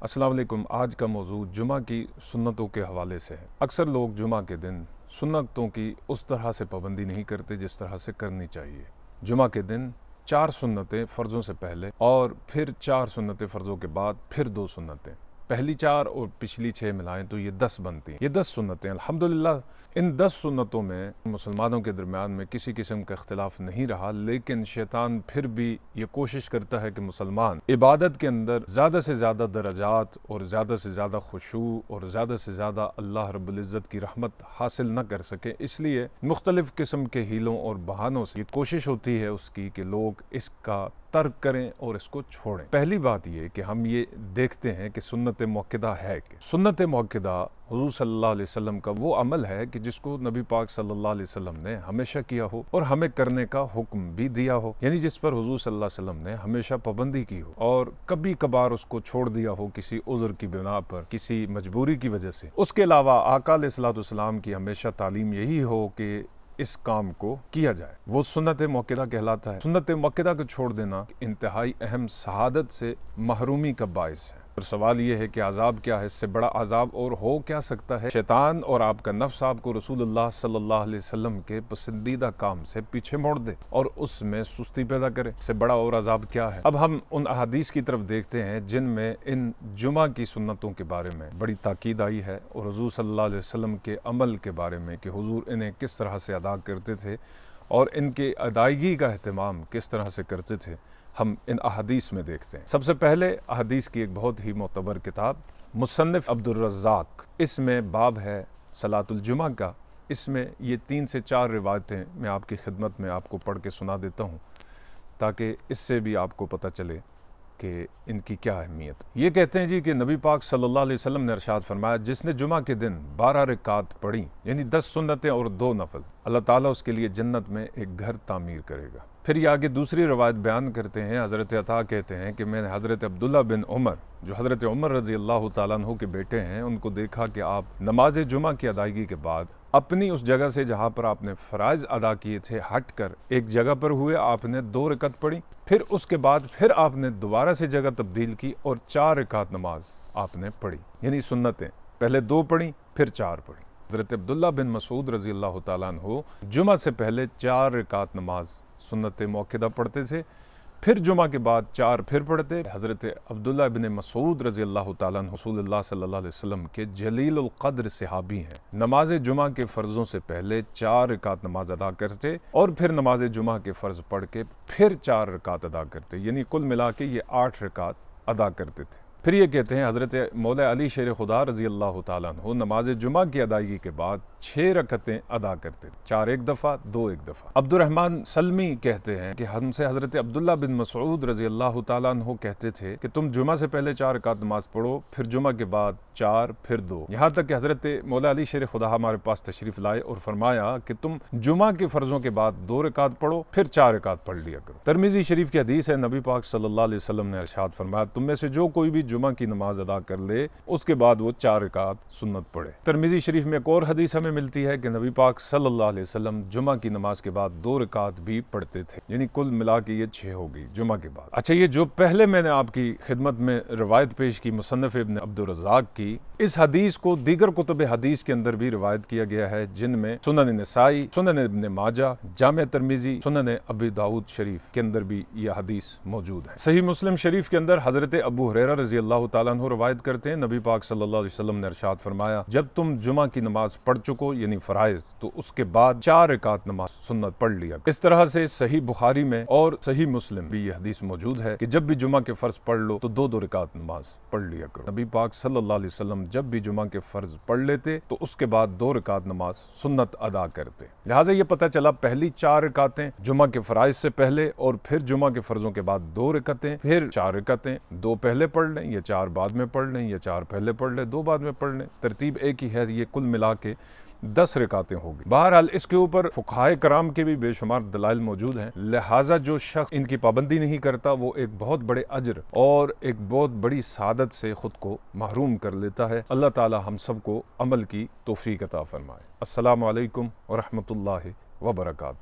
अस्सलाम वालेकुम। आज का मौजूद जुमा की सुन्नतों के हवाले से है। अक्सर लोग जुमा के दिन सुन्नतों की उस तरह से पाबंदी नहीं करते जिस तरह से करनी चाहिए। जुमा के दिन 4 सुन्नतें फ़र्ज़ों से पहले और फिर 4 सुन्नतें फ़र्ज़ों के बाद फिर 2 सुन्नतें, पहली 4 और पिछली 6 मिलाएं तो ये 10 बनती हैं। ये 10 सुन्नतें अल्हम्दुलिल्लाह। इन 10 सुन्नतों में मुसलमानों के दरमियान में किसी किस्म का इख्तिलाफ नहीं रहा, लेकिन शैतान फिर भी ये कोशिश करता है कि मुसलमान इबादत के अंदर ज़्यादा से ज़्यादा दराजात और ज़्यादा से ज़्यादा खुशू और ज़्यादा से ज़्यादा अल्लाह रब्बुल इज़्ज़त की रहमत हासिल न कर सके। इसलिए मुख्तलिफ़ किस्म के हीलों और बहानों से ये कोशिश होती है उसकी कि लोग इसका तर्क करें और इसको छोड़ें। पहली बात ये कि हम ये देखते हैं कि सुन्नत मुअक्कदा है कि सुन्नत मुअक्कदा हुज़ूर सल्लल्लाहु अलैहि वसल्लम का वो अमल है कि जिसको नबी पाक सल्लल्लाहु अलैहि वसल्लम ने हमेशा किया हो और हमें करने का हुक्म भी दिया हो, यानी जिस पर हुज़ूर सल्लल्लाहु अलैहि वसल्लम ने हमेशा पाबंदी की हो और कभी कभार उसको छोड़ दिया हो किसी उज़्र की बिना पर, किसी मजबूरी की वजह से। उसके अलावा आका अलैहिस्सलातु वस्सलाम की हमेशा तालीम यही हो कि इस काम को किया जाए, वो सुन्नत मुअक्कदा कहलाता है। सुन्नत मुअक्कदा को छोड़ देना इंतहाई अहम शहादत से महरूमी का बाइस है। और सवाल ये है कि अजाब क्या है, इससे बड़ा अजाब और हो क्या सकता है। शैतान और आपका नफ्स आपको रसूलुल्लाह सल्लल्लाहु अलैहि वसल्लम के पसंदीदा काम से पीछे मोड़ दे और उसमें सुस्ती पैदा करे, इससे बड़ा और अजाब क्या है। अब हम उन अहादीस की तरफ देखते हैं जिनमें इन जुमा की सुन्नतों के बारे में बड़ी ताकीद आई है और हुज़ूर सल्लल्लाहु अलैहि वसल्लम के अमल के बारे में कि हुज़ूर इन्हें किस तरह से अदा करते थे और इनके अदायगी का एहतमाम किस तरह से करते थे, हम इन अहादीस में देखते हैं। सबसे पहले अहादीस की एक बहुत ही मोतबर किताब मुसन्निफ अब्दुर रज़्ज़ाक़, इसमें बाब है सलातुल जुमा का। इसमें ये 3 से 4 रिवायतें मैं आपकी खिदमत में आपको पढ़ के सुना देता हूँ ताकि इससे भी आपको पता चले कि इनकी क्या अहमियत। ये कहते हैं जी कि नबी पाक सल्लल्लाहु अलैहि वसल्लम ने इरशाद फरमाया, जिसने जुमा के दिन 12 रकात पढ़ी यानी 10 सुन्नतें और 2 नफल, अल्लाह ताला उसके लिए जन्नत में एक घर तामीर करेगा। फिर ये आगे दूसरी रवायत बयान करते हैं, हज़रत अता कहते हैं कि मैंने हज़रत अब्दुल्ला बिन उमर, जो हज़रत उमर रज़ी अल्लाह तआला अन्हु के बेटे हैं, उनको देखा कि आप नमाज जुमा की अदायगी के बाद अपनी उस जगह से जहाँ पर आपने फ़राइज़ अदा किए थे हट कर एक जगह पर हुए, आपने 2 रकात पढ़ी, फिर उसके बाद फिर आपने दोबारा से जगह तब्दील की और 4 रकात नमाज आपने पढ़ी, यानी सुन्नतें पहले 2 पढ़ी फिर 4 पढ़ी। हज़रत अब्दुल्ला बिन मसूद रज़ी अल्लाह तआला अन्हु जुमा से पहले 4 रकात नमाज सुन्नत मुअक्कदा पढ़ते थे, फिर जुमा के बाद 4 फिर पढ़ते। हज़रत अब्दुल्ला बिन मसूद रज़ी अल्लाह तआला अन्हु रसूलुल्लाह सल्लल्लाहु अलैहि वसल्लम के जलीलुल क़द्र सहाबी हैं। नमाज जुमा के फ़र्ज़ों से पहले 4 रकात नमाज अदा करते और फिर नमाज जुमा के फ़र्ज़ पढ़ के फिर 4 रकात अदा करते, यानी कुल मिला के ये 8 रकात अदा करते थे। फिर ये कहते हैं हज़रत मौला अली शेर खुदा रज़ी अल्लाह तआला अन्हु नमाज जुमा की अदायगी के बाद 6 रकतें अदा करते, 4 एक दफ़ा 2 एक दफ़ा। अब्दुर्रहमान सलमी कहते हैं कि हमसे हज़रत अब्दुल्ला बिन मसूद रज़ी अल्लाह तआला अन्हु कहते थे कि तुम जुमा से पहले 4 रकात नमाज पढ़ो, फिर जुमा के बाद 4 फिर 2, यहाँ तक कि हज़रत मौला अली शेर खुदा हमारे पास तशरीफ़ लाए और फरमाया कि तुम जुमा के फ़र्ज़ों के बाद 2 रकात पढ़ो, फिर 4 रकात पढ़ लिया करो। तिरमिज़ी शरीफ की हदीस है, नबी पाक सल्लल्लाहु अलैहि वसल्लम ने इरशाद फरमाया, तुम में से जो कोई भी जुमा की नमाज अदा कर ले उसके बाद वो 4 रकात सुन्नत पढ़े। तिरमिज़ी शरीफ में एक और हदीस हमें मिलती है कि नबी पाक सल्लल्लाहु अलैहि वसल्लम जुमा की नमाज के बाद 2 रकात भी पढ़ते थे, यानी कुल मिला के ये 6 हो गई जुमा के बाद। अच्छा, ये जो पहले मैंने आपकी खिदमत में रवायत पेश की मुसन्निफ इब्न अब्दुर रज़्ज़ाक़ की, इस हदीस को दीगर कुतुब हदीस के अंदर भी रिवायत किया गया है, जिनमें सुनन नसाई, सुनन इब्न माजा, जामे तिरमिज़ी, सुनन अबी दाऊद शरीफ के अंदर भी यह हदीस मौजूद है। सही मुस्लिम शरीफ के अंदर हज़रत अबू हुरैरा रज़ी अल्लाह तआला अन्हु रवायत करते हैं, नबी पाक सल्लल्लाहु अलैहि वसल्लम ने इरशाद फरमाया, जब तुम जुमा की नमाज पढ़ चुको यानी फ़राइज़, तो उसके बाद 4 रकात नमाज सुन्नत पढ़ लिया। इस तरह से सही बुखारी में और सही मुस्लिम भी यह हदीस मौजूद है कि जब भी जुमा के फ़र्ज़ पढ़ लो तो 2-2 रकात नमाज पढ़ लिया करो। नबी पाक सल्लल्लाहु अलैहि वसल्लम जब भी जुमा के फ़र्ज़ पढ़ लेते तो उसके बाद 2 रकात नमाज सुन्नत अदा करते। लिहाजा ये पता चला पहली 4 रकातें जुमा के फ़राइज़ से पहले और फिर जुमा के फ़र्ज़ों के बाद 2 रकातें, फिर 4 रकातें, 2 पहले पढ़ लें या 4 बाद में पढ़ लें या 4 पहले पढ़ लें, 2 बाद में पढ़ लें, तरतीब एक ही है। ये कुल मिला के 10 रकातें होगी। बहरहाल इसके ऊपर फुक़हाए कराम के भी बेशुमार दलाइल मौजूद हैं। लिहाजा जो शख्स इनकी पाबंदी नहीं करता वो एक बहुत बड़े अजर और एक बहुत बड़ी सादत से खुद को महरूम कर लेता है। अल्लाह ताला हम सबको अमल की तौफीक अता फरमाए। अस्सलामु अलैकुम व रहमतुल्लाहि व बरकातुहू।